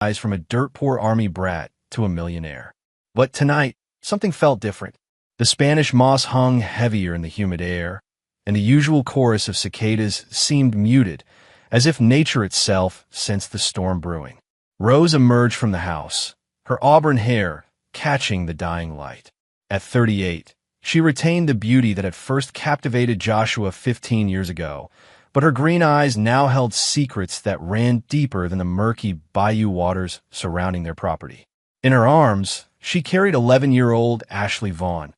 rise from a dirt-poor army brat to a millionaire. But tonight, something felt different. The Spanish moss hung heavier in the humid air, and the usual chorus of cicadas seemed muted, as if nature itself sensed the storm brewing. Rose emerged from the house, her auburn hair catching the dying light. At 38, she retained the beauty that had first captivated Joshua 15 years ago, but her green eyes now held secrets that ran deeper than the murky bayou waters surrounding their property. In her arms, she carried 11-year-old Ashley Vaughn,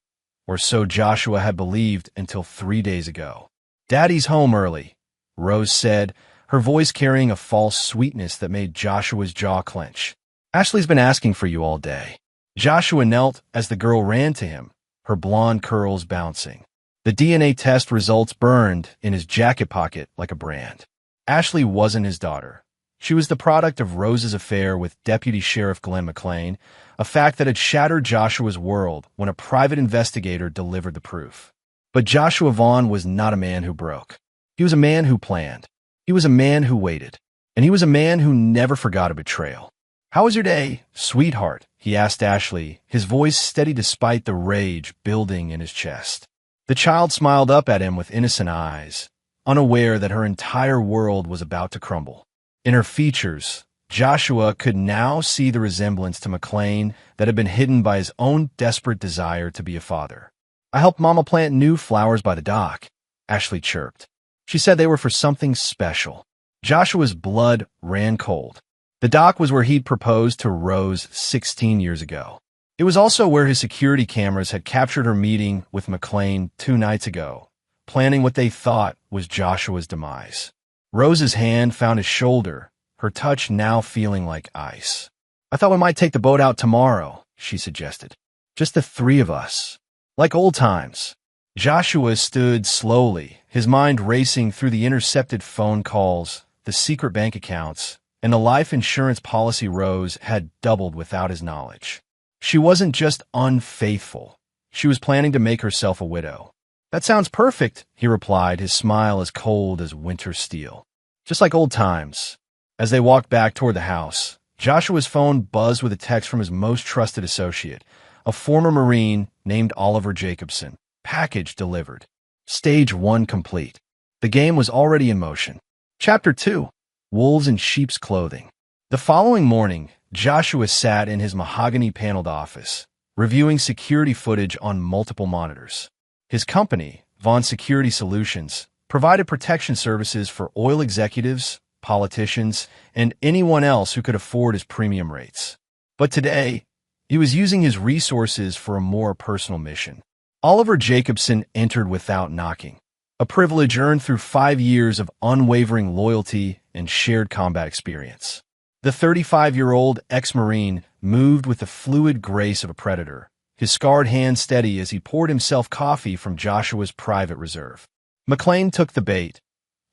or so Joshua had believed until 3 days ago. "Daddy's home early," Rose said, her voice carrying a false sweetness that made Joshua's jaw clench. "Ashley's been asking for you all day." Joshua knelt as the girl ran to him, her blonde curls bouncing. The DNA test results burned in his jacket pocket like a brand. Ashley wasn't his daughter. She was the product of Rose's affair with Deputy Sheriff Glenn McLean, a fact that had shattered Joshua's world when a private investigator delivered the proof. But Joshua Vaughn was not a man who broke. He was a man who planned. He was a man who waited. And he was a man who never forgot a betrayal. "How was your day, sweetheart?" he asked Ashley, his voice steady despite the rage building in his chest. The child smiled up at him with innocent eyes, unaware that her entire world was about to crumble. In her features, Joshua could now see the resemblance to McLean that had been hidden by his own desperate desire to be a father. "I helped Mama plant new flowers by the dock," Ashley chirped. She said they were for something special. Joshua's blood ran cold. The dock was where he'd proposed to Rose 16 years ago. It was also where his security cameras had captured her meeting with McLean 2 nights ago, planning what they thought was Joshua's demise. Rose's hand found his shoulder, her touch now feeling like ice. "I thought we might take the boat out tomorrow," she suggested. "Just the 3 of us. Like old times." Joshua stood slowly, his mind racing through the intercepted phone calls, the secret bank accounts, and the life insurance policy Rose had doubled without his knowledge. She wasn't just unfaithful. She was planning to make herself a widow. "That sounds perfect," he replied, his smile as cold as winter steel. "Just like old times." As they walked back toward the house, Joshua's phone buzzed with a text from his most trusted associate, a former Marine named Oliver Jacobson. Package delivered. Stage 1 complete. The game was already in motion. Chapter 2. Wolves in Sheep's Clothing. The following morning, Joshua sat in his mahogany-paneled office, reviewing security footage on multiple monitors. His company, Vaughn Security Solutions, provided protection services for oil executives, politicians, and anyone else who could afford his premium rates. But today, he was using his resources for a more personal mission. Oliver Jacobson entered without knocking, a privilege earned through 5 years of unwavering loyalty and shared combat experience. The 35-year-old ex-Marine moved with the fluid grace of a predator, his scarred hand steady as he poured himself coffee from Joshua's private reserve. McLean took the bait,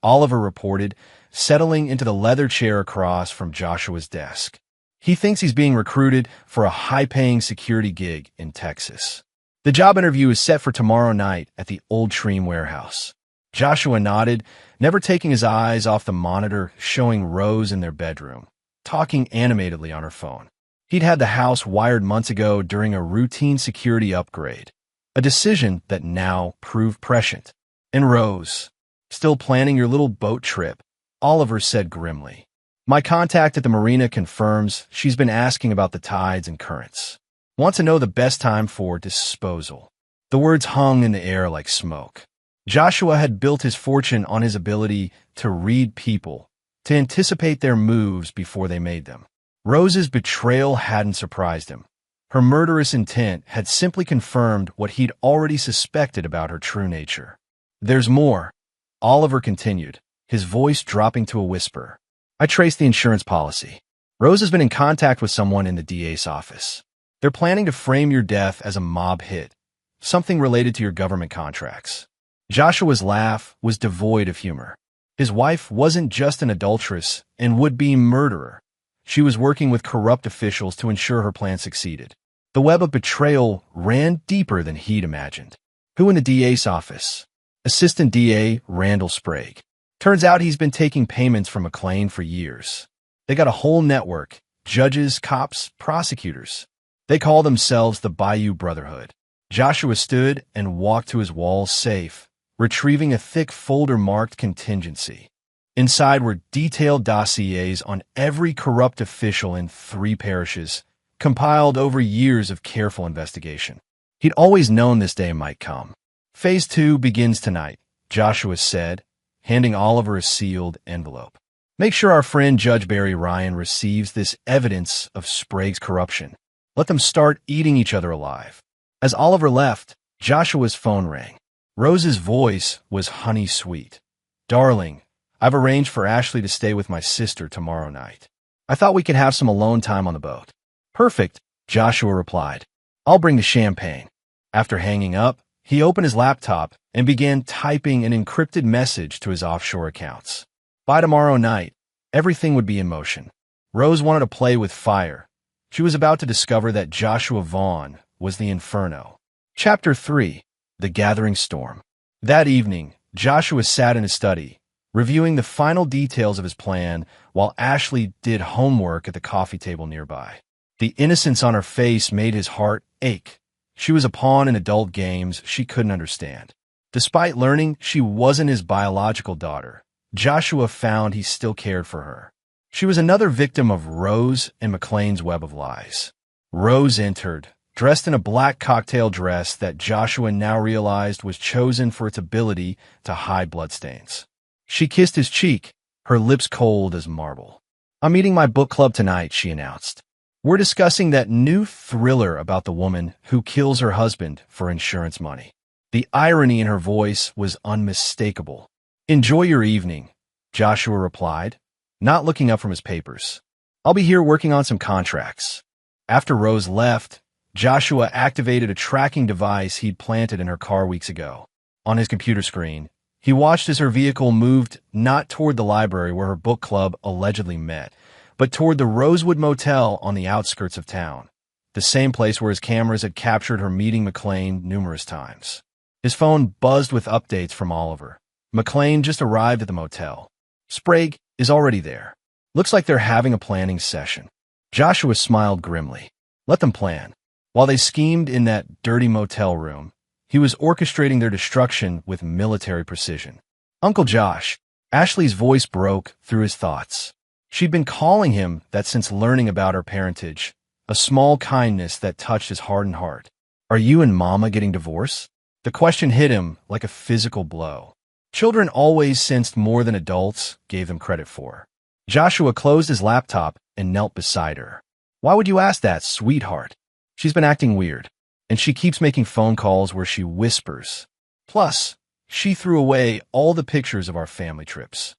Oliver reported, settling into the leather chair across from Joshua's desk. "He thinks he's being recruited for a high-paying security gig in Texas. The job interview is set for tomorrow night at the Old Stream warehouse." Joshua nodded, never taking his eyes off the monitor showing Rose in their bedroom, talking animatedly on her phone. He'd had the house wired months ago during a routine security upgrade, a decision that now proved prescient. "And Rose, still planning your little boat trip," Oliver said grimly. "My contact at the marina confirms she's been asking about the tides and currents. Want to know the best time for disposal." The words hung in the air like smoke. Joshua had built his fortune on his ability to read people, to anticipate their moves before they made them. Rose's betrayal hadn't surprised him. Her murderous intent had simply confirmed what he'd already suspected about her true nature. "There's more," Oliver continued, his voice dropping to a whisper. "I traced the insurance policy. Rose has been in contact with someone in the DA's office. They're planning to frame your death as a mob hit, something related to your government contracts." Joshua's laugh was devoid of humor. His wife wasn't just an adulteress and would-be murderer. She was working with corrupt officials to ensure her plan succeeded. The web of betrayal ran deeper than he'd imagined. "Who in the DA's office?" "Assistant DA Randall Sprague. Turns out he's been taking payments from McLean for years. They got a whole network, judges, cops, prosecutors. They call themselves the Bayou Brotherhood. Joshua stood and walked to his wall safe, retrieving a thick folder marked contingency. Inside were detailed dossiers on every corrupt official in 3 parishes, compiled over years of careful investigation. He'd always known this day might come. Phase 2 begins tonight, Joshua said, handing Oliver a sealed envelope. Make sure our friend Judge Barry Ryan receives this evidence of Sprague's corruption. Let them start eating each other alive. As Oliver left, Joshua's phone rang. Rose's voice was honey-sweet. Darling, I've arranged for Ashley to stay with my sister tomorrow night. I thought we could have some alone time on the boat. Perfect, Joshua replied. I'll bring the champagne. After hanging up, he opened his laptop and began typing an encrypted message to his offshore accounts. By tomorrow night, everything would be in motion. Rose wanted to play with fire. She was about to discover that Joshua Vaughn was the Inferno. Chapter 3. The Gathering Storm. That evening, Joshua sat in his study, reviewing the final details of his plan while Ashley did homework at the coffee table nearby. The innocence on her face made his heart ache. She was a pawn in adult games she couldn't understand. Despite learning she wasn't his biological daughter, Joshua found he still cared for her. She was another victim of Rose and McLean's web of lies. Rose entered, dressed in a black cocktail dress that Joshua now realized was chosen for its ability to hide bloodstains. She kissed his cheek, her lips cold as marble. I'm eating my book club tonight, she announced. We're discussing that new thriller about the woman who kills her husband for insurance money. The irony in her voice was unmistakable. Enjoy your evening, Joshua replied, not looking up from his papers. I'll be here working on some contracts. After Rose left, Joshua activated a tracking device he'd planted in her car weeks ago. On his computer screen, he watched as her vehicle moved not toward the library where her book club allegedly met, but toward the Rosewood Motel on the outskirts of town, the same place where his cameras had captured her meeting McLean numerous times. His phone buzzed with updates from Oliver. McLean just arrived at the motel. Sprague is already there. Looks like they're having a planning session. Joshua smiled grimly. Let them plan. While they schemed in that dirty motel room, he was orchestrating their destruction with military precision. Uncle Josh, Ashley's voice broke through his thoughts. She'd been calling him that since learning about her parentage, a small kindness that touched his hardened heart. Are you and Mama getting divorced? The question hit him like a physical blow. Children always sensed more than adults gave them credit for. Joshua closed his laptop and knelt beside her. Why would you ask that, sweetheart? She's been acting weird, and she keeps making phone calls where she whispers. Plus, she threw away all the pictures of our family trips.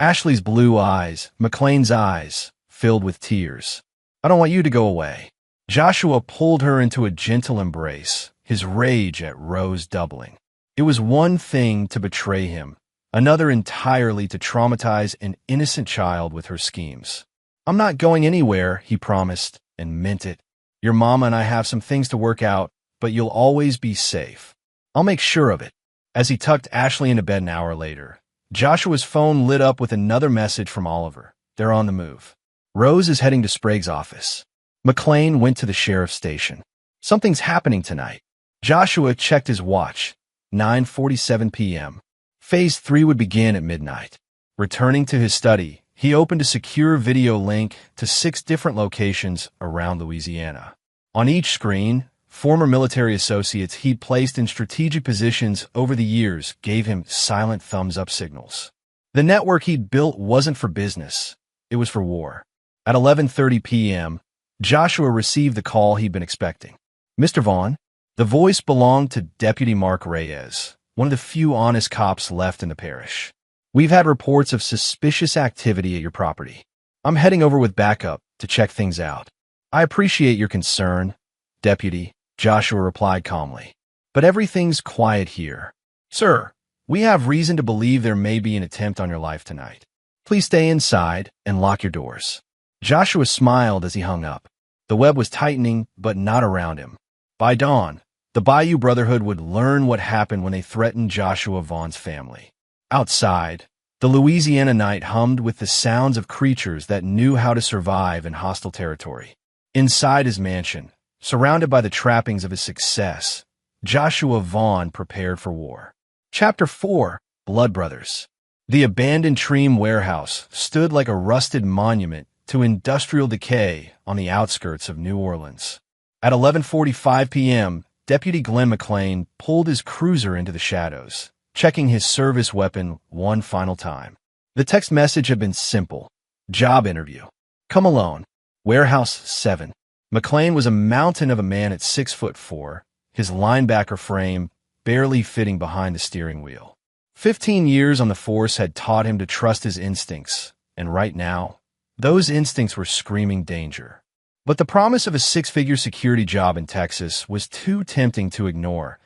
Ashley's blue eyes, McLean's eyes, filled with tears. I don't want you to go away. Joshua pulled her into a gentle embrace, his rage at Rose doubling. It was one thing to betray him, another entirely to traumatize an innocent child with her schemes. I'm not going anywhere, he promised, and meant it. Your mama and I have some things to work out, but you'll always be safe. I'll make sure of it. As he tucked Ashley into bed an hour later, Joshua's phone lit up with another message from Oliver. They're on the move. Rose is heading to Sprague's office. McLean went to the sheriff's station. Something's happening tonight. Joshua checked his watch. 9:47 p.m. Phase 3 would begin at midnight. Returning to his study, he opened a secure video link to 6 different locations around Louisiana. On each screen, former military associates he'd placed in strategic positions over the years gave him silent thumbs-up signals. The network he'd built wasn't for business. It was for war. At 11:30 p.m., Joshua received the call he'd been expecting. Mr. Vaughn? The voice belonged to Deputy Mark Reyes, one of the few honest cops left in the parish. We've had reports of suspicious activity at your property. I'm heading over with backup to check things out. I appreciate your concern, Deputy, Joshua replied calmly. But everything's quiet here. Sir, we have reason to believe there may be an attempt on your life tonight. Please stay inside and lock your doors. Joshua smiled as he hung up. The web was tightening, but not around him. By dawn, the Bayou Brotherhood would learn what happened when they threatened Joshua Vaughn's family. Outside, The Louisiana night hummed with the sounds of creatures that knew how to survive in hostile territory. Inside his mansion, surrounded by the trappings of his success, Joshua Vaughn prepared for war. Chapter 4: Blood Brothers. The abandoned Treem warehouse stood like a rusted monument to industrial decay on the outskirts of New Orleans. At 11:45 p.m., Deputy Glenn McLean pulled his cruiser into the shadows, checking his service weapon one final time. The text message had been simple. Job interview. Come alone. Warehouse 7. McLean was a mountain of a man at 6'4", his linebacker frame barely fitting behind the steering wheel. 15 years on the force had taught him to trust his instincts, and right now, those instincts were screaming danger. But the promise of a six-figure security job in Texas was too tempting to ignore,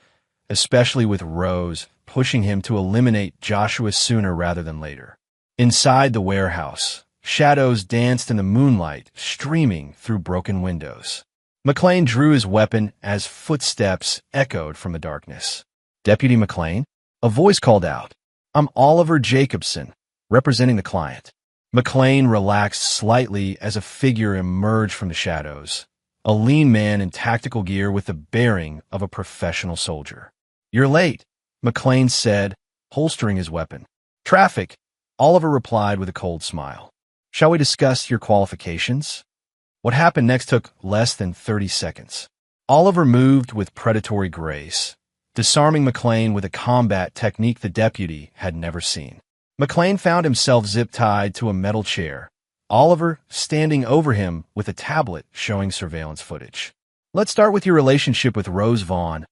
especially with Rose pushing him to eliminate Joshua sooner rather than later. Inside the warehouse, shadows danced in the moonlight, streaming through broken windows. McLean drew his weapon as footsteps echoed from the darkness. Deputy McLean? A voice called out. I'm Oliver Jacobson, representing the client. McLean relaxed slightly as a figure emerged from the shadows, a lean man in tactical gear with the bearing of a professional soldier. You're late, McLean said, holstering his weapon. Traffic, Oliver replied with a cold smile. Shall we discuss your qualifications? What happened next took less than 30 seconds. Oliver moved with predatory grace, disarming McLean with a combat technique the deputy had never seen. McLean found himself zip-tied to a metal chair, Oliver standing over him with a tablet showing surveillance footage. Let's start with your relationship with Rose Vaughn,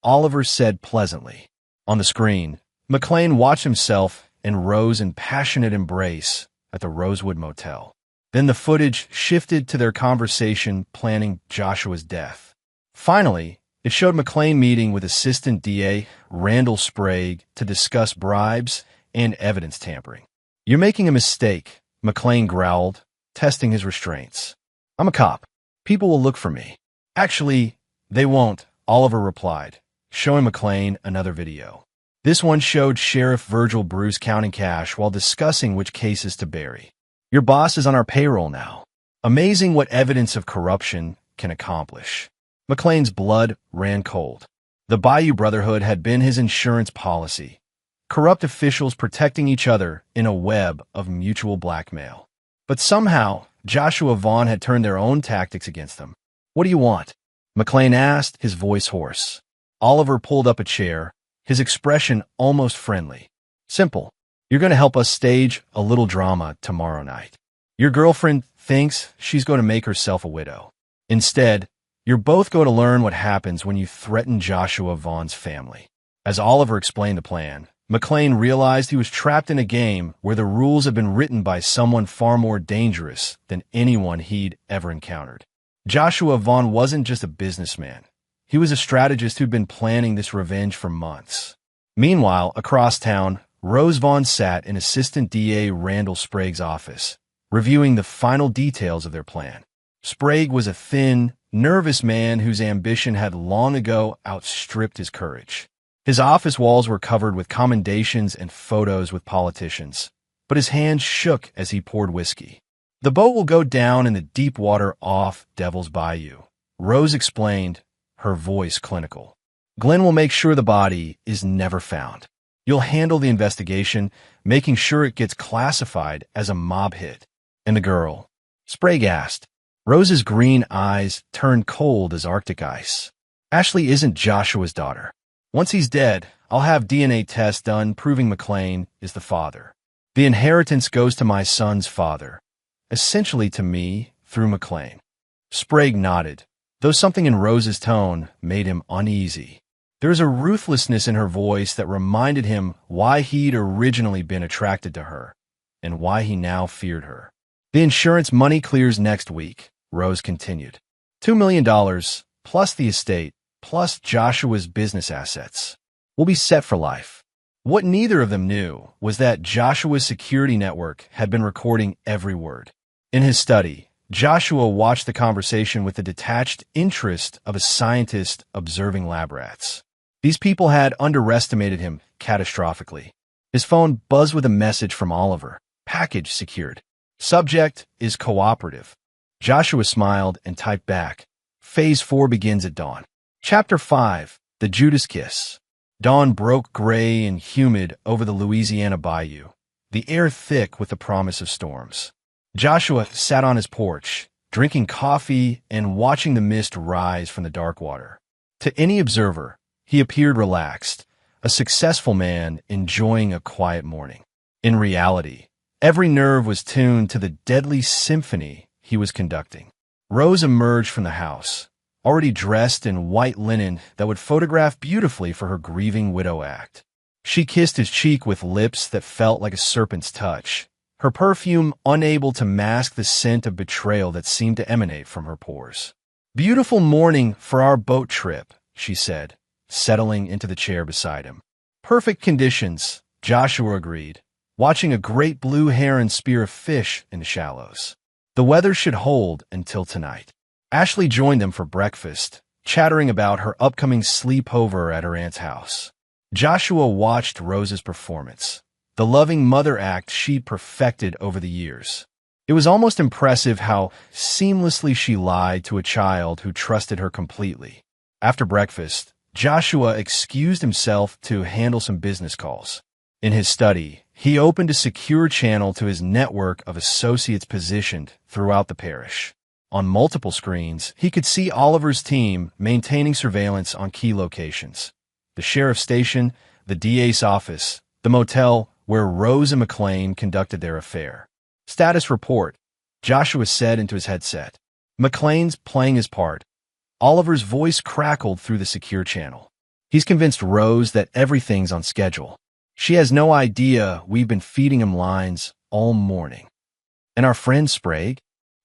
Oliver said pleasantly. On the screen, McLean watched himself and Rose in passionate embrace at the Rosewood Motel. Then the footage shifted to their conversation planning Joshua's death. Finally, it showed McLean meeting with Assistant DA Randall Sprague to discuss bribes and evidence tampering. You're making a mistake, McLean growled, testing his restraints. I'm a cop. People will look for me. Actually, they won't, Oliver replied, showing McLean another video. This one showed Sheriff Virgil Bruce counting cash while discussing which cases to bury. Your boss is on our payroll now. Amazing what evidence of corruption can accomplish. McLean's blood ran cold. The Bayou Brotherhood had been his insurance policy. Corrupt officials protecting each other in a web of mutual blackmail. But somehow, Joshua Vaughn had turned their own tactics against them. What do you want? McLean asked, his voice hoarse. Oliver pulled up a chair, his expression almost friendly. Simple. You're going to help us stage a little drama tomorrow night. Your girlfriend thinks she's going to make herself a widow. Instead, you're both going to learn what happens when you threaten Joshua Vaughn's family. As Oliver explained the plan, McLean realized he was trapped in a game where the rules had been written by someone far more dangerous than anyone he'd ever encountered. Joshua Vaughn wasn't just a businessman. He was a strategist who'd been planning this revenge for months. Meanwhile, across town, Rose Vaughn sat in Assistant DA Randall Sprague's office, reviewing the final details of their plan. Sprague was a thin, nervous man whose ambition had long ago outstripped his courage. His office walls were covered with commendations and photos with politicians, but his hands shook as he poured whiskey. The boat will go down in the deep water off Devil's Bayou, Rose explained, her voice clinical. Glenn will make sure the body is never found. You'll handle the investigation, making sure it gets classified as a mob hit. And the girl? Sprague asked. Rose's green eyes turned cold as Arctic ice. Ashley isn't Joshua's daughter. Once he's dead, I'll have DNA tests done proving McLean is the father. The inheritance goes to my son's father, essentially to me through McLean. Sprague nodded, though something in Rose's tone made him uneasy. There was a ruthlessness in her voice that reminded him why he'd originally been attracted to her, and why he now feared her. The insurance money clears next week, Rose continued. $2 million, plus the estate, plus Joshua's business assets. We'll be set for life. What neither of them knew was that Joshua's security network had been recording every word. In his study, Joshua watched the conversation with the detached interest of a scientist observing lab rats. These people had underestimated him catastrophically. His phone buzzed with a message from Oliver. Package secured. Subject is cooperative. Joshua smiled and typed back. Phase 4 begins at dawn. Chapter 5. The Judas Kiss. Dawn broke gray and humid over the Louisiana bayou, the air thick with the promise of storms. Joshua sat on his porch, drinking coffee and watching the mist rise from the dark water. To any observer, he appeared relaxed, a successful man enjoying a quiet morning. In reality, every nerve was tuned to the deadly symphony he was conducting. Rose emerged from the house, already dressed in white linen that would photograph beautifully for her grieving widow act. She kissed his cheek with lips that felt like a serpent's touch, her perfume unable to mask the scent of betrayal that seemed to emanate from her pores. Beautiful morning for our boat trip, she said, settling into the chair beside him. Perfect conditions, Joshua agreed, watching a great blue heron spear a fish in the shallows. The weather should hold until tonight. Ashley joined them for breakfast, chattering about her upcoming sleepover at her aunt's house. Joshua watched Rose's performance, the loving mother act she'd perfected over the years. It was almost impressive how seamlessly she lied to a child who trusted her completely. After breakfast, Joshua excused himself to handle some business calls. In his study, he opened a secure channel to his network of associates positioned throughout the parish. On multiple screens, he could see Oliver's team maintaining surveillance on key locations: the sheriff's station, the DA's office, the motel where Rose and McLean conducted their affair. Status report, Joshua said into his headset. McLean's playing his part. Oliver's voice crackled through the secure channel. He's convinced Rose that everything's on schedule. She has no idea we've been feeding him lines all morning. And our friend Sprague?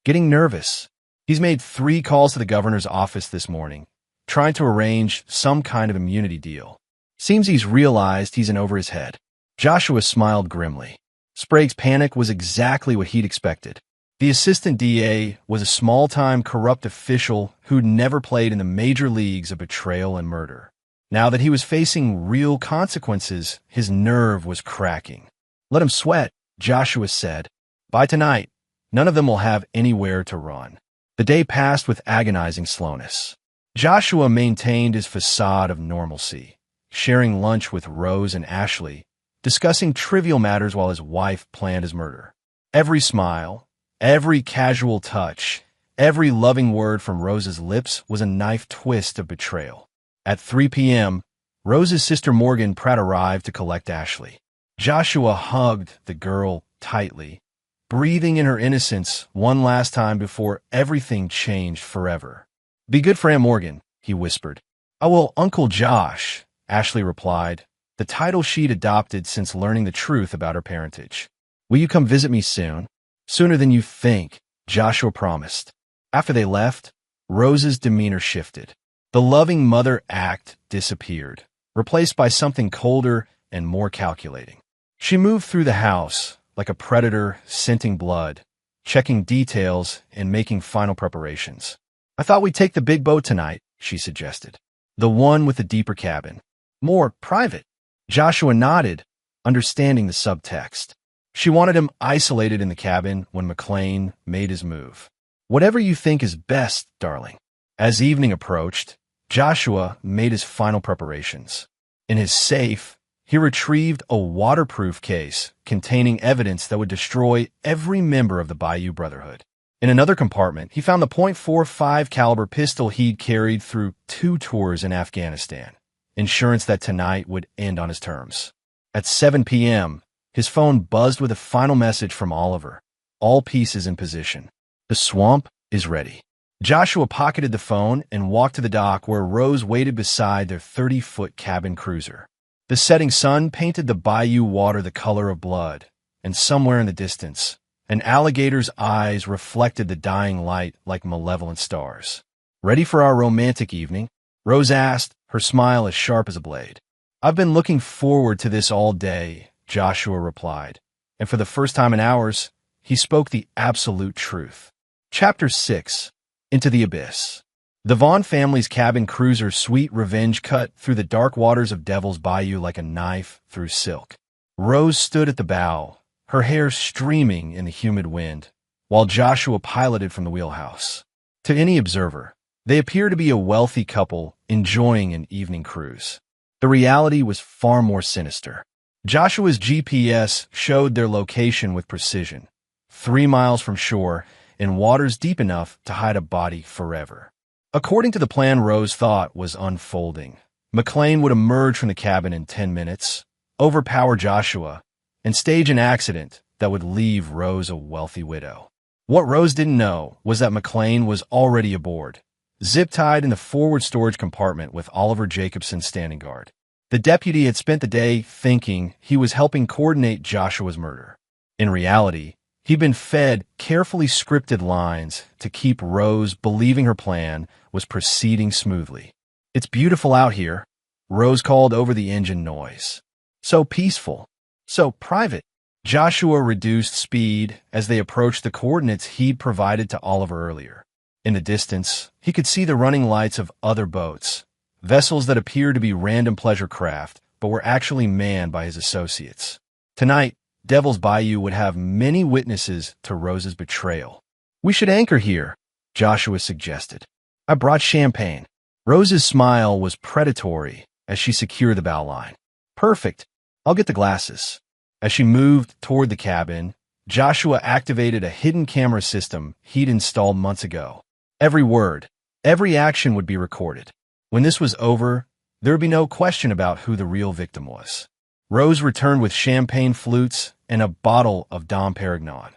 Getting nervous. He's made 3 calls to the governor's office this morning, trying to arrange some kind of immunity deal. Seems he's realized he's in over his head. Joshua smiled grimly. Sprague's panic was exactly what he'd expected. The assistant DA was a small-time corrupt official who'd never played in the major leagues of betrayal and murder. Now that he was facing real consequences, his nerve was cracking. Let him sweat, Joshua said. By tonight, none of them will have anywhere to run. The day passed with agonizing slowness. Joshua maintained his facade of normalcy, sharing lunch with Rose and Ashley, discussing trivial matters while his wife planned his murder. Every smile, every casual touch, every loving word from Rose's lips was a knife twist of betrayal. At 3 p.m., Rose's sister Morgan Pratt arrived to collect Ashley. Joshua hugged the girl tightly, breathing in her innocence one last time before everything changed forever. Be good for Aunt Morgan, he whispered. I will, Uncle Josh, Ashley replied, the title she'd adopted since learning the truth about her parentage. Will you come visit me soon? Sooner than you think, Joshua promised. After they left, Rose's demeanor shifted. The loving mother act disappeared, replaced by something colder and more calculating. She moved through the house, like a predator scenting blood, checking details and making final preparations. I thought we'd take the big boat tonight, she suggested. The one with the deeper cabin. More private. Joshua nodded, understanding the subtext. She wanted him isolated in the cabin when McLean made his move. Whatever you think is best, darling. As evening approached, Joshua made his final preparations. In his safe, he retrieved a waterproof case containing evidence that would destroy every member of the Bayou Brotherhood. In another compartment, he found the .45 caliber pistol he'd carried through 2 tours in Afghanistan, insurance that tonight would end on his terms. At 7 p.m., his phone buzzed with a final message from Oliver. All pieces in position. The swamp is ready. Joshua pocketed the phone and walked to the dock where Rose waited beside their 30-foot cabin cruiser. The setting sun painted the bayou water the color of blood, and somewhere in the distance, an alligator's eyes reflected the dying light like malevolent stars. Ready for our romantic evening? Rose asked, her smile as sharp as a blade. I've been looking forward to this all day, Joshua replied, and for the first time in hours, he spoke the absolute truth. Chapter 6. Into the Abyss. The Vaughn family's cabin cruiser Sweet Revenge cut through the dark waters of Devil's Bayou like a knife through silk. Rose stood at the bow, her hair streaming in the humid wind, while Joshua piloted from the wheelhouse. To any observer, they appeared to be a wealthy couple enjoying an evening cruise. The reality was far more sinister. Joshua's GPS showed their location with precision, 3 miles from shore, in waters deep enough to hide a body forever. According to the plan Rose thought was unfolding, McLean would emerge from the cabin in 10 minutes, overpower Joshua, and stage an accident that would leave Rose a wealthy widow. What Rose didn't know was that McLean was already aboard, zip-tied in the forward storage compartment with Oliver Jacobson standing guard. The deputy had spent the day thinking he was helping coordinate Joshua's murder. In reality, he'd been fed carefully scripted lines to keep Rose believing her plan was proceeding smoothly. "It's beautiful out here," Rose called over the engine noise. "So peaceful. So private." Joshua reduced speed as they approached the coordinates he'd provided to Oliver earlier. In the distance, he could see the running lights of other boats, vessels that appeared to be random pleasure craft, but were actually manned by his associates. Tonight, Devil's Bayou would have many witnesses to Rose's betrayal. "We should anchor here," Joshua suggested. "I brought champagne." Rose's smile was predatory as she secured the bow line. "Perfect. I'll get the glasses." As she moved toward the cabin, Joshua activated a hidden camera system he'd installed months ago. Every word, every action would be recorded. When this was over, there would be no question about who the real victim was. Rose returned with champagne flutes and a bottle of Dom Perignon,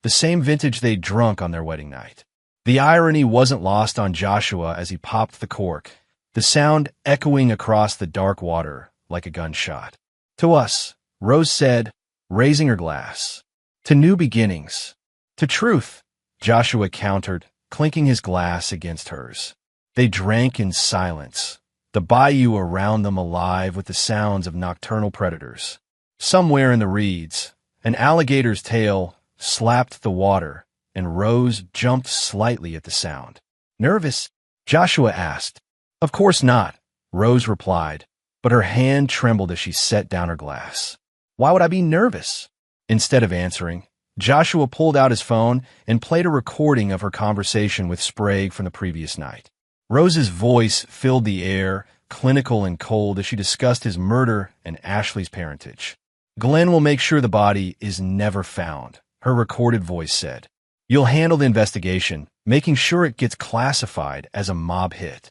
the same vintage they'd drunk on their wedding night. The irony wasn't lost on Joshua as he popped the cork, the sound echoing across the dark water like a gunshot. "To us," Rose said, raising her glass. "To new beginnings. To truth," Joshua countered, clinking his glass against hers. They drank in silence, the bayou around them alive with the sounds of nocturnal predators. Somewhere in the reeds, an alligator's tail slapped the water, and Rose jumped slightly at the sound. "Nervous?" Joshua asked. "Of course not," Rose replied, but her hand trembled as she set down her glass. "Why would I be nervous?" Instead of answering, Joshua pulled out his phone and played a recording of her conversation with Sprague from the previous night. Rose's voice filled the air, clinical and cold, as she discussed his murder and Ashley's parentage. "Glenn will make sure the body is never found," her recorded voice said. "You'll handle the investigation, making sure it gets classified as a mob hit."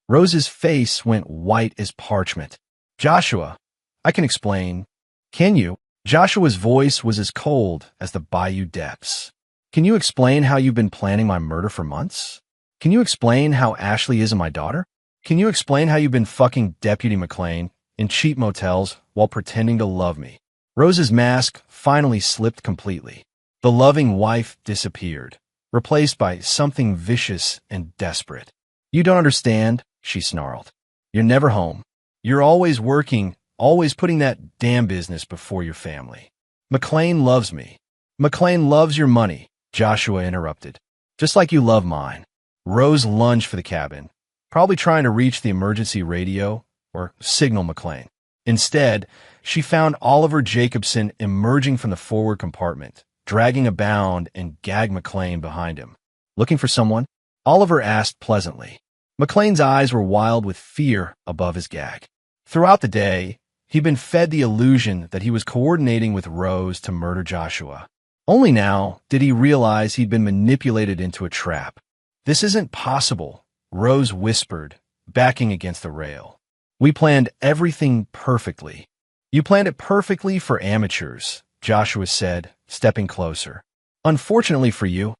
Rose's face went white as parchment. "Joshua, I can explain." "Can you?" Joshua's voice was as cold as the bayou depths. "Can you explain how you've been planning my murder for months? Can you explain how Ashley isn't my daughter? Can you explain how you've been fucking Deputy McLean in cheap motels while pretending to love me?" Rose's mask finally slipped completely. The loving wife disappeared, replaced by something vicious and desperate. "You don't understand," she snarled. "You're never home. You're always working, always putting that damn business before your family. McLean loves me." "McLean loves your money," Joshua interrupted. "Just like you love mine." Rose lunged for the cabin, probably trying to reach the emergency radio or signal McLean. Instead, she found Oliver Jacobson emerging from the forward compartment, dragging a bound and gagged McLean behind him. "Looking for someone?" Oliver asked pleasantly. McLean's eyes were wild with fear above his gag. Throughout the day, he'd been fed the illusion that he was coordinating with Rose to murder Joshua. Only now did he realize he'd been manipulated into a trap. "This isn't possible," Rose whispered, backing against the rail. "We planned everything perfectly." "You planned it perfectly for amateurs," Joshua said, stepping closer. "Unfortunately for you,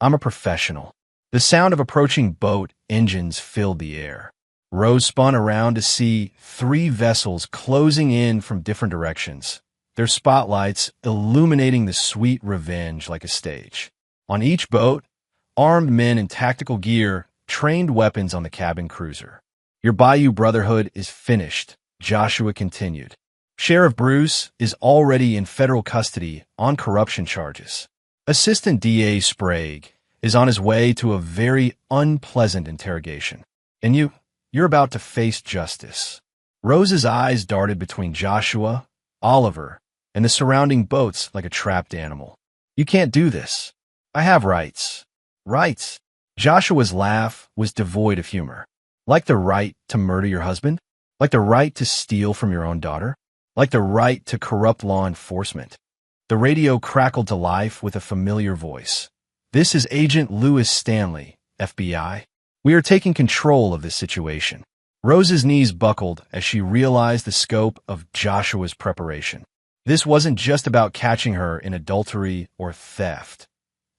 I'm a professional." The sound of approaching boat engines filled the air. Rose spun around to see 3 vessels closing in from different directions, their spotlights illuminating the sweet revenge like a stage. On each boat, armed men in tactical gear trained weapons on the cabin cruiser. "Your Bayou Brotherhood is finished," Joshua continued. "Sheriff Bruce is already in federal custody on corruption charges. Assistant DA Sprague is on his way to a very unpleasant interrogation. And you're about to face justice." Rose's eyes darted between Joshua, Oliver, and the surrounding boats like a trapped animal. You can't do this. I have rights. Rights? Joshua's laugh was devoid of humor. Like the right to murder your husband? Like the right to steal from your own daughter? Like the right to corrupt law enforcement? The radio crackled to life with a familiar voice. This is Agent Lewis Stanley, FBI. We are taking control of this situation. Rose's knees buckled as she realized the scope of Joshua's preparation. This wasn't just about catching her in adultery or theft.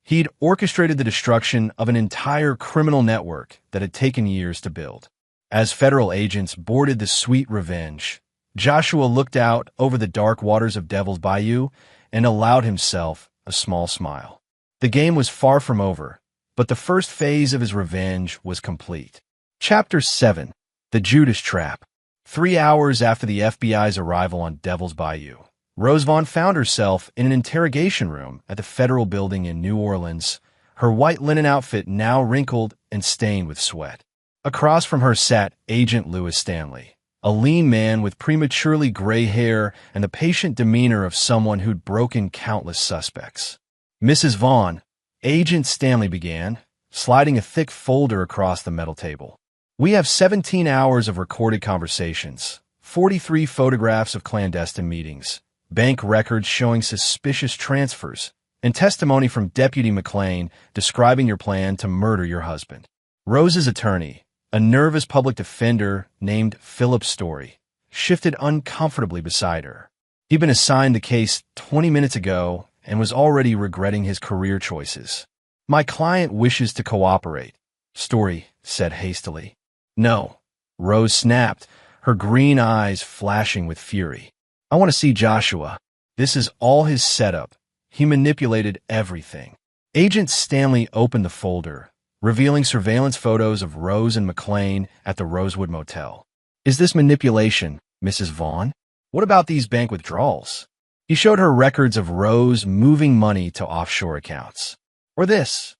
He'd orchestrated the destruction of an entire criminal network that had taken years to build. As federal agents boarded the Sweet Revenge, Joshua looked out over the dark waters of Devil's Bayou and allowed himself a small smile. The game was far from over, but the first phase of his revenge was complete. Chapter 7. The Judas Trap. 3 hours after the FBI's arrival on Devil's Bayou, Rose Vaughn found herself in an interrogation room at the federal building in New Orleans, her white linen outfit now wrinkled and stained with sweat. Across from her sat Agent Lewis Stanley, a lean man with prematurely gray hair and the patient demeanor of someone who'd broken countless suspects. Mrs. Vaughn, Agent Stanley began, sliding a thick folder across the metal table. We have 17 hours of recorded conversations, 43 photographs of clandestine meetings, bank records showing suspicious transfers, and testimony from Deputy McLean describing your plan to murder your husband. Rose's attorney, a nervous public defender named Philip Story, shifted uncomfortably beside her. He'd been assigned the case 20 minutes ago and was already regretting his career choices. My client wishes to cooperate, Story said hastily. No, Rose snapped, her green eyes flashing with fury. I want to see Joshua. This is all his setup. He manipulated everything. Agent Stanley opened the folder, revealing surveillance photos of Rose and McLean at the Rosewood Motel. Is this manipulation, Mrs. Vaughn? What about these bank withdrawals? He showed her records of Rose moving money to offshore accounts. Or this.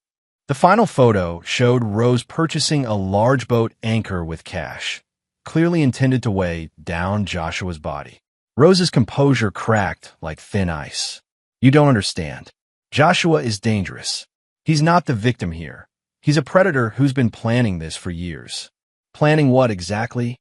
The final photo showed Rose purchasing a large boat anchor with cash, clearly intended to weigh down Joshua's body. Rose's composure cracked like thin ice. You don't understand. Joshua is dangerous. He's not the victim here. He's a predator who's been planning this for years. Planning what exactly?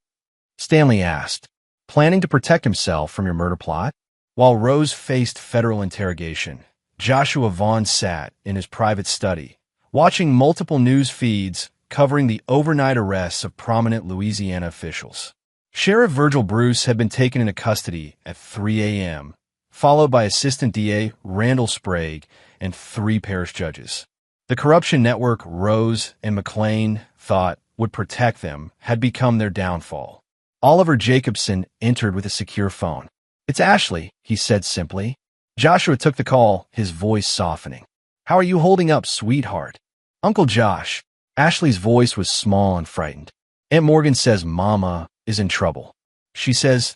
Stanley asked. Planning to protect himself from your murder plot? While Rose faced federal interrogation, Joshua Vaughn sat in his private study, watching multiple news feeds covering the overnight arrests of prominent Louisiana officials. Sheriff Virgil Bruce had been taken into custody at 3 a.m., followed by Assistant DA Randall Sprague and 3 parish judges. The corruption network Rose and McLean thought would protect them had become their downfall. Oliver Jacobson entered with a secure phone. It's Ashley, he said simply. Joshua took the call, his voice softening. How are you holding up, sweetheart? Uncle Josh. Ashley's voice was small and frightened. Aunt Morgan says Mama is in trouble. She says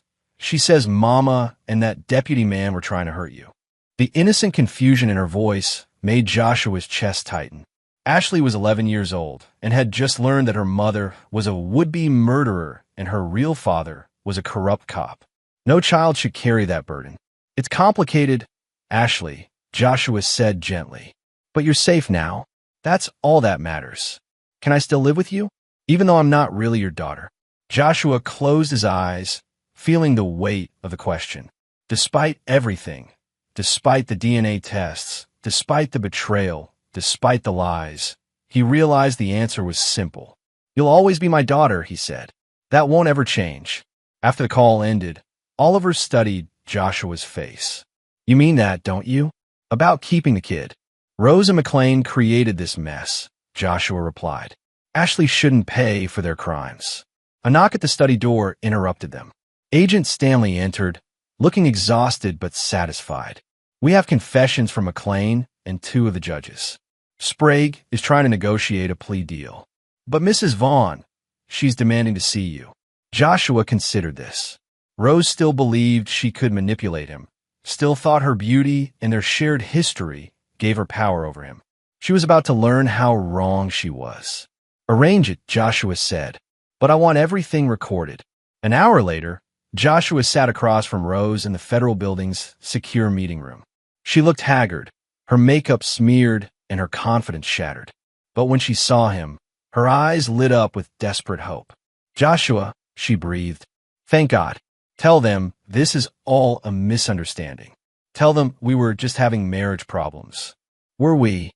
Mama and that deputy man were trying to hurt you. The innocent confusion in her voice made Joshua's chest tighten. Ashley was 11 years old and had just learned that her mother was a would-be murderer and her real father was a corrupt cop. No child should carry that burden. It's complicated, Ashley, Joshua said gently. But you're safe now. That's all that matters. Can I still live with you? Even though I'm not really your daughter. Joshua closed his eyes, feeling the weight of the question. Despite everything, despite the DNA tests, despite the betrayal, despite the lies, he realized the answer was simple. You'll always be my daughter, he said. That won't ever change. After the call ended, Oliver studied Joshua's face. You mean that, don't you? About keeping the kid. Rose and McLean created this mess, Joshua replied. Ashley shouldn't pay for their crimes. A knock at the study door interrupted them. Agent Stanley entered, looking exhausted but satisfied. We have confessions from McLean and 2 of the judges. Sprague is trying to negotiate a plea deal. But Mrs. Vaughn, she's demanding to see you. Joshua considered this. Rose still believed she could manipulate him, still thought her beauty and their shared history gave her power over him. She was about to learn how wrong she was. Arrange it, Joshua said, but I want everything recorded. An hour later, Joshua sat across from Rose in the federal building's secure meeting room. She looked haggard, her makeup smeared and her confidence shattered. But when she saw him, her eyes lit up with desperate hope. "Joshua," she breathed, "thank God. Tell them this is all a misunderstanding. Tell them we were just having marriage problems." "Were we?"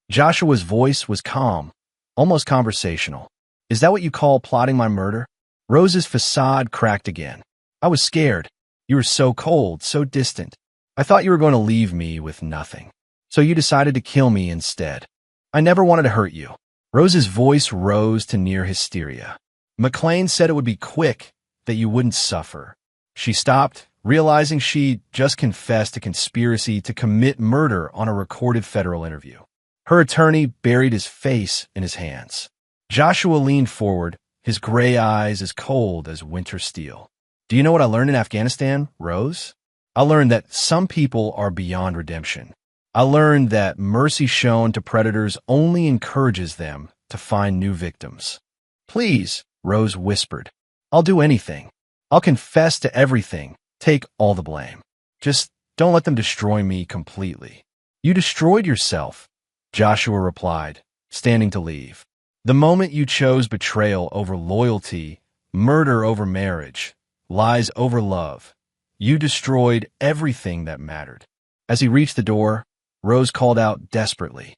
Joshua's voice was calm, almost conversational. "Is that what you call plotting my murder?" Rose's facade cracked again. "I was scared. You were so cold, so distant. I thought you were going to leave me with nothing. So you decided to kill me instead. I never wanted to hurt you." Rose's voice rose to near hysteria. "McLean said it would be quick, that you wouldn't suffer." She stopped, realizing she'd just confessed a conspiracy to commit murder on a recorded federal interview. Her attorney buried his face in his hands. Joshua leaned forward, his gray eyes as cold as winter steel. "Do you know what I learned in Afghanistan, Rose? I learned that some people are beyond redemption. I learned that mercy shown to predators only encourages them to find new victims." "Please," Rose whispered. "I'll do anything. I'll confess to everything, take all the blame. Just don't let them destroy me completely." "You destroyed yourself," Joshua replied, standing to leave. "The moment you chose betrayal over loyalty, murder over marriage, lies over love, you destroyed everything that mattered." As he reached the door, Rose called out desperately,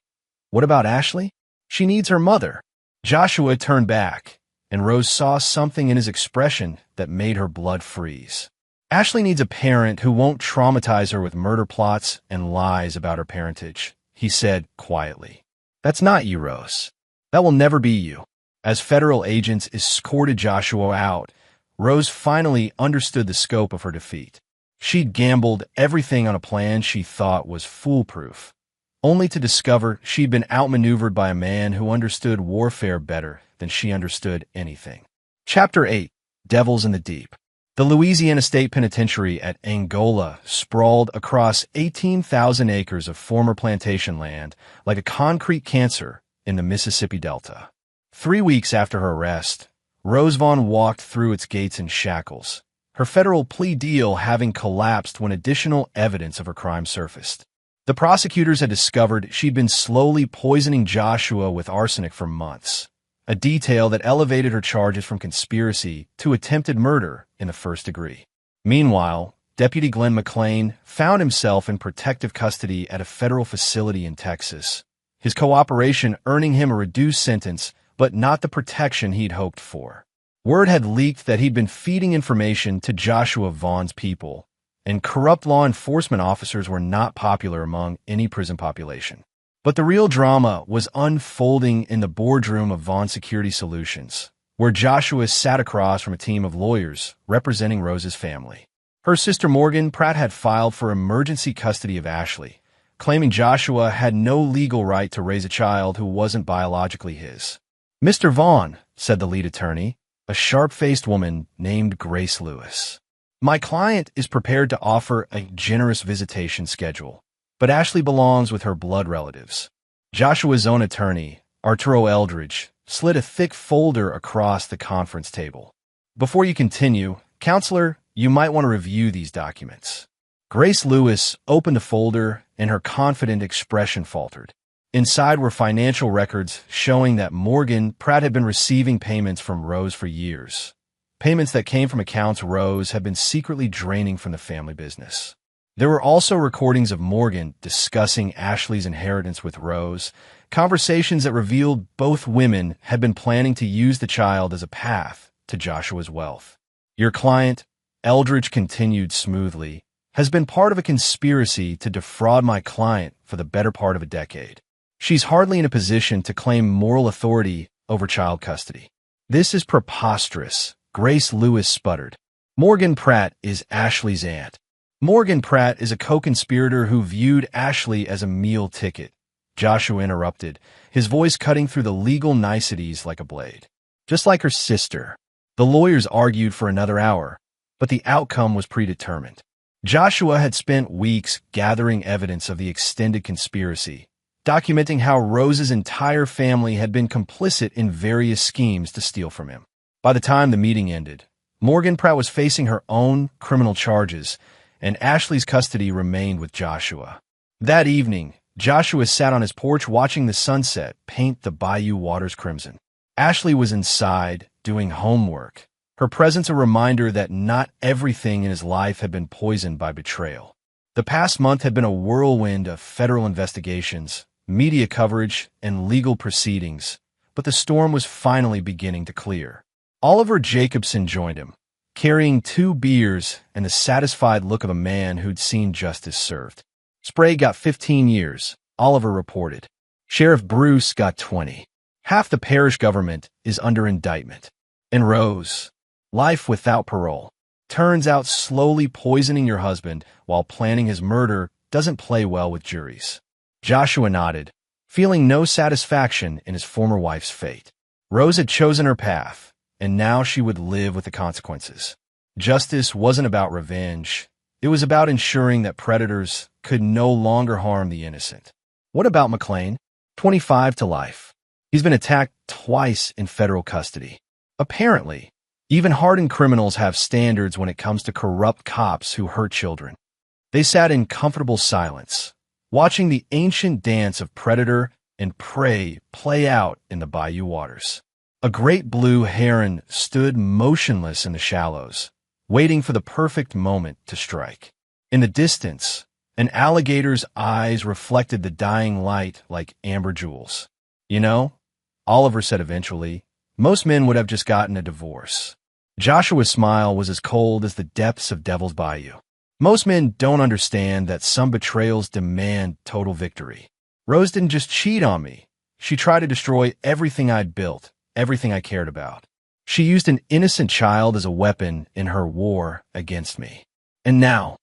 "What about Ashley? She needs her mother." Joshua turned back, and Rose saw something in his expression that made her blood freeze. "Ashley needs a parent who won't traumatize her with murder plots and lies about her parentage," he said quietly. "That's not you, Rose. That will never be you." As federal agents escorted Joshua out, Rose finally understood the scope of her defeat. She'd gambled everything on a plan she thought was foolproof, only to discover she'd been outmaneuvered by a man who understood warfare better than she understood anything. Chapter 8. Devils in the Deep. The Louisiana State Penitentiary at Angola sprawled across 18,000 acres of former plantation land like a concrete cancer in the Mississippi Delta. 3 weeks after her arrest, Rose Vaughn walked through its gates in shackles, her federal plea deal having collapsed when additional evidence of her crime surfaced. The prosecutors had discovered she'd been slowly poisoning Joshua with arsenic for months, a detail that elevated her charges from conspiracy to attempted murder in the first degree. Meanwhile, Deputy Glenn McLean found himself in protective custody at a federal facility in Texas, his cooperation earning him a reduced sentence, but not the protection he'd hoped for. Word had leaked that he'd been feeding information to Joshua Vaughn's people, and corrupt law enforcement officers were not popular among any prison population. But the real drama was unfolding in the boardroom of Vaughn Security Solutions, where Joshua sat across from a team of lawyers representing Rose's family. Her sister Morgan Pratt had filed for emergency custody of Ashley, claiming Joshua had no legal right to raise a child who wasn't biologically his. "Mr. Vaughn," said the lead attorney, a sharp-faced woman named Grace Lewis, "my client is prepared to offer a generous visitation schedule, but Ashley belongs with her blood relatives." Joshua's own attorney, Arturo Eldridge, slid a thick folder across the conference table. "Before you continue, counselor, you might want to review these documents." Grace Lewis opened the folder, and her confident expression faltered. Inside were financial records showing that Morgan Pratt had been receiving payments from Rose for years, payments that came from accounts Rose had been secretly draining from the family business. There were also recordings of Morgan discussing Ashley's inheritance with Rose, conversations that revealed both women had been planning to use the child as a path to Joshua's wealth. "Your client," Eldridge continued smoothly, "has been part of a conspiracy to defraud my client for the better part of a decade. She's hardly in a position to claim moral authority over child custody." "This is preposterous," Grace Lewis sputtered. "Morgan Pratt is Ashley's aunt. Morgan Pratt is a co-conspirator who viewed Ashley as a meal ticket," Joshua interrupted, his voice cutting through the legal niceties like a blade. "Just like her sister." The lawyers argued for another hour, but the outcome was predetermined. Joshua had spent weeks gathering evidence of the extended conspiracy, documenting how Rose's entire family had been complicit in various schemes to steal from him. By the time the meeting ended, Morgan Pratt was facing her own criminal charges, and Ashley's custody remained with Joshua. That evening, Joshua sat on his porch watching the sunset paint the bayou waters crimson. Ashley was inside, doing homework, her presence a reminder that not everything in his life had been poisoned by betrayal. The past month had been a whirlwind of federal investigations, media coverage, and legal proceedings, but the storm was finally beginning to clear. Oliver Jacobson joined him, carrying 2 beers and the satisfied look of a man who'd seen justice served. Sprague got 15 years, Oliver reported. Sheriff Bruce got 20. Half the parish government is under indictment. And Rose, life without parole. Turns out slowly poisoning your husband while planning his murder doesn't play well with juries. Joshua nodded, feeling no satisfaction in his former wife's fate. Rose had chosen her path, and now she would live with the consequences. Justice wasn't about revenge. It was about ensuring that predators could no longer harm the innocent. What about McLean? 25 to life. He's been attacked twice in federal custody. Apparently, even hardened criminals have standards when it comes to corrupt cops who hurt children. They sat in comfortable silence, watching the ancient dance of predator and prey play out in the bayou waters. A great blue heron stood motionless in the shallows, waiting for the perfect moment to strike. In the distance, an alligator's eyes reflected the dying light like amber jewels. You know, Oliver said eventually, most men would have just gotten a divorce. Joshua's smile was as cold as the depths of Devil's Bayou. Most men don't understand that some betrayals demand total victory. Rose didn't just cheat on me. She tried to destroy everything I'd built, everything I cared about. She used an innocent child as a weapon in her war against me. And now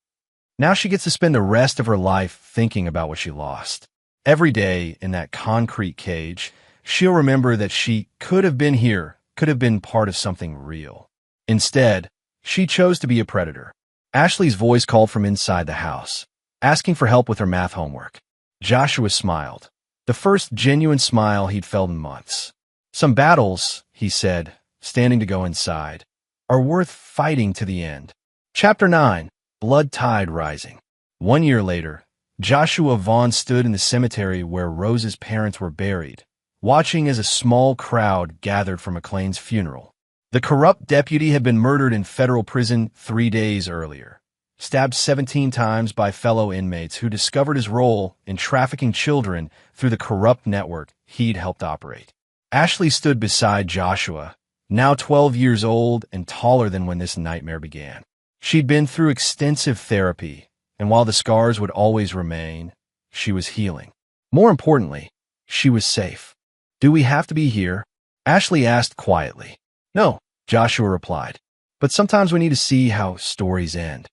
she gets to spend the rest of her life thinking about what she lost. Every day in that concrete cage, she'll remember that she could have been here, could have been part of something real. Instead, she chose to be a predator. Ashley's voice called from inside the house, asking for help with her math homework. Joshua smiled, the first genuine smile he'd felt in months. Some battles, he said, standing to go inside, are worth fighting to the end. Chapter 9, Blood Tide Rising. 1 year later, Joshua Vaughn stood in the cemetery where Rose's parents were buried, watching as a small crowd gathered for McLean's funeral. The corrupt deputy had been murdered in federal prison 3 days earlier, stabbed 17 times by fellow inmates who discovered his role in trafficking children through the corrupt network he'd helped operate. Ashley stood beside Joshua, now 12 years old and taller than when this nightmare began. She'd been through extensive therapy, and while the scars would always remain, she was healing. More importantly, she was safe. Do we have to be here? Ashley asked quietly. No, Joshua replied, but sometimes we need to see how stories end.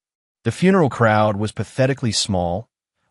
The funeral crowd was pathetically small,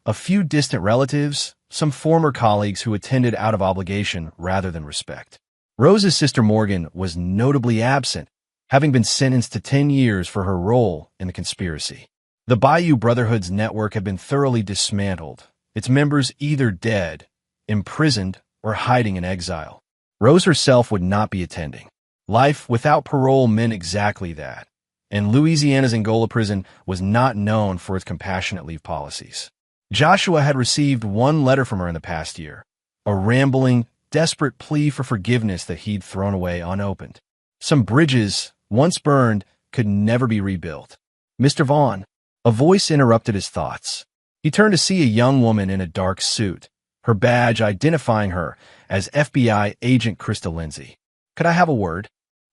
a few distant relatives, some former colleagues who attended out of obligation rather than respect. Rose's sister Morgan was notably absent, having been sentenced to 10 years for her role in the conspiracy. The Bayou Brotherhood's network had been thoroughly dismantled, its members either dead, imprisoned, or hiding in exile. Rose herself would not be attending. Life without parole meant exactly that, and Louisiana's Angola prison was not known for its compassionate leave policies. Joshua had received one letter from her in the past year, a rambling, desperate plea for forgiveness that he'd thrown away unopened. Some bridges, once burned, could never be rebuilt. Mr. Vaughn, a voice interrupted his thoughts. He turned to see a young woman in a dark suit, her badge identifying her as FBI Agent Krista Lindsay. Could I have a word?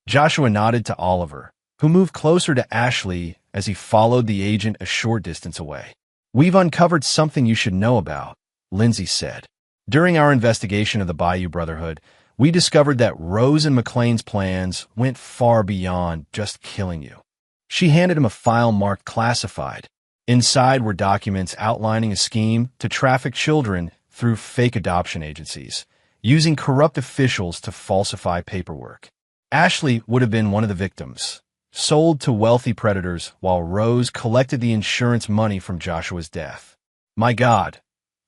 Joshua nodded to Oliver, who moved closer to Ashley as he followed the agent a short distance away. We've uncovered something you should know about, Lindsay said. During our investigation of the Bayou Brotherhood, we discovered that Rose and McLean's plans went far beyond just killing you. She handed him a file marked classified. Inside were documents outlining a scheme to traffic children through fake adoption agencies, using corrupt officials to falsify paperwork. Ashley would have been one of the victims, sold to wealthy predators while Rose collected the insurance money from Joshua's death. My God,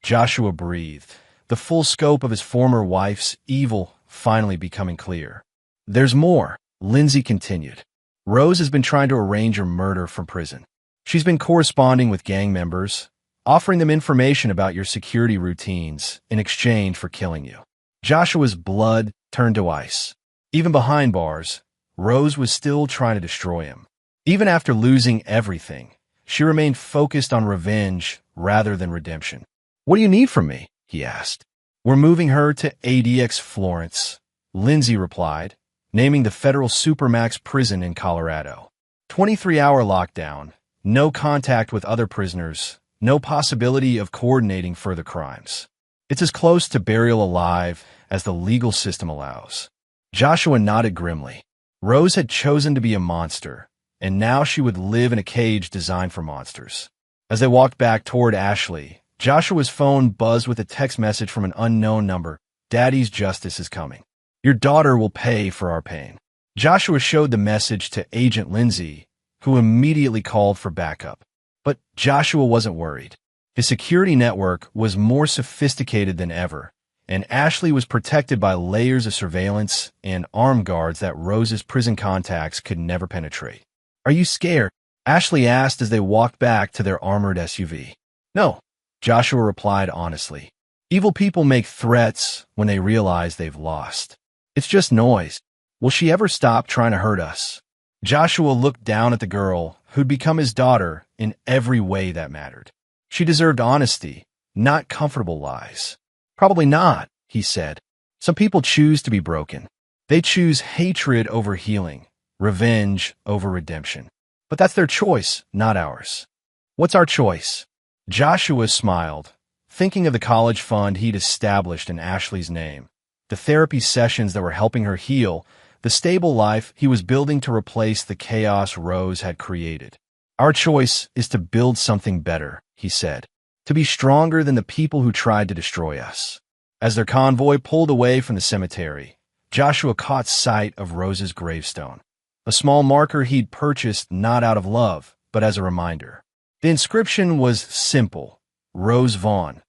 Joshua breathed, the full scope of his former wife's evil finally becoming clear. There's more, Lindsay continued. Rose has been trying to arrange your murder from prison. She's been corresponding with gang members, offering them information about your security routines in exchange for killing you. Joshua's blood turned to ice. Even behind bars, Rose was still trying to destroy him. Even after losing everything, she remained focused on revenge rather than redemption. "What do you need from me?" he asked. "We're moving her to ADX Florence," Lindsay replied, naming the federal supermax prison in Colorado. 23-hour lockdown, no contact with other prisoners, no possibility of coordinating further crimes. It's as close to burial alive as the legal system allows. Joshua nodded grimly. Rose had chosen to be a monster, and now she would live in a cage designed for monsters. As they walked back toward Ashley, Joshua's phone buzzed with a text message from an unknown number. "Daddy's justice is coming. Your daughter will pay for our pain." Joshua showed the message to Agent Lindsay, who immediately called for backup. But Joshua wasn't worried. His security network was more sophisticated than ever, and Ashley was protected by layers of surveillance and armed guards that Rose's prison contacts could never penetrate. "Are you scared?" Ashley asked as they walked back to their armored SUV. "No," Joshua replied honestly. "Evil people make threats when they realize they've lost. It's just noise. Will she ever stop trying to hurt us?" Joshua looked down at the girl who'd become his daughter in every way that mattered. She deserved honesty, not comfortable lies. "Probably not," he said. "Some people choose to be broken. They choose hatred over healing, revenge over redemption. But that's their choice, not ours." "What's our choice?" Joshua smiled, thinking of the college fund he'd established in Ashley's name, the therapy sessions that were helping her heal, the stable life he was building to replace the chaos Rose had created. "Our choice is to build something better," he said, "to be stronger than the people who tried to destroy us." As their convoy pulled away from the cemetery, Joshua caught sight of Rose's gravestone, a small marker he'd purchased not out of love, but as a reminder. The inscription was simple: Rose Vaughn,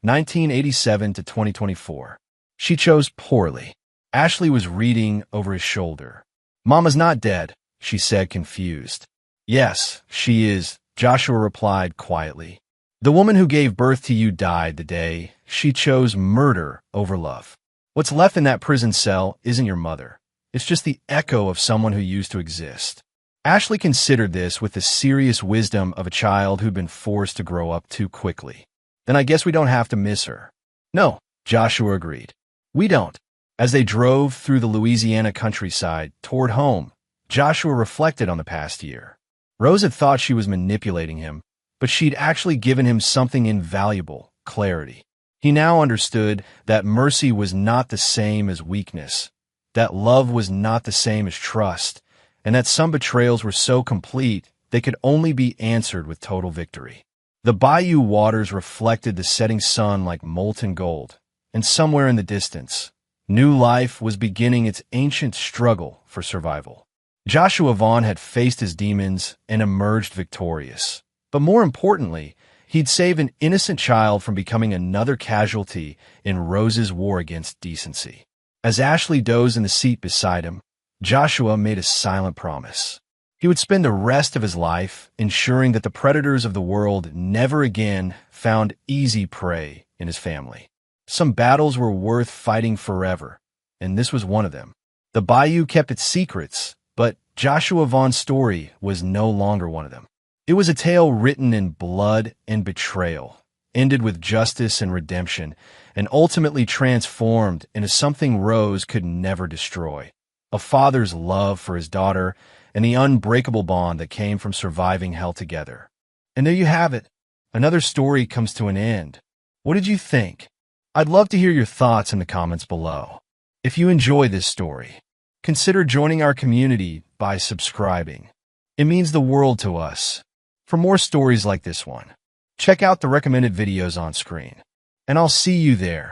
1987 to 2024. She chose poorly. Ashley was reading over his shoulder. "Mama's not dead," she said, confused. "Yes, she is," Joshua replied quietly. "The woman who gave birth to you died the day she chose murder over love. What's left in that prison cell isn't your mother. It's just the echo of someone who used to exist." Ashley considered this with the serious wisdom of a child who'd been forced to grow up too quickly. "Then I guess we don't have to miss her." "No," Joshua agreed. "We don't." As they drove through the Louisiana countryside toward home, Joshua reflected on the past year. Rose had thought she was manipulating him, but she'd actually given him something invaluable: clarity. He now understood that mercy was not the same as weakness, that love was not the same as trust, and that some betrayals were so complete they could only be answered with total victory. The bayou waters reflected the setting sun like molten gold, and somewhere in the distance, new life was beginning its ancient struggle for survival. Joshua Vaughn had faced his demons and emerged victorious. But more importantly, he'd saved an innocent child from becoming another casualty in Rose's war against decency. As Ashley dozed in the seat beside him, Joshua made a silent promise. He would spend the rest of his life ensuring that the predators of the world never again found easy prey in his family. Some battles were worth fighting forever, and this was one of them. The bayou kept its secrets, but Joshua Vaughn's story was no longer one of them. It was a tale written in blood and betrayal, ended with justice and redemption, and ultimately transformed into something Rose could never destroy: a father's love for his daughter and the unbreakable bond that came from surviving hell together. And there you have it. Another story comes to an end. What did you think? I'd love to hear your thoughts in the comments below. If you enjoy this story, consider joining our community by subscribing. It means the world to us. For more stories like this one, check out the recommended videos on screen, and I'll see you there.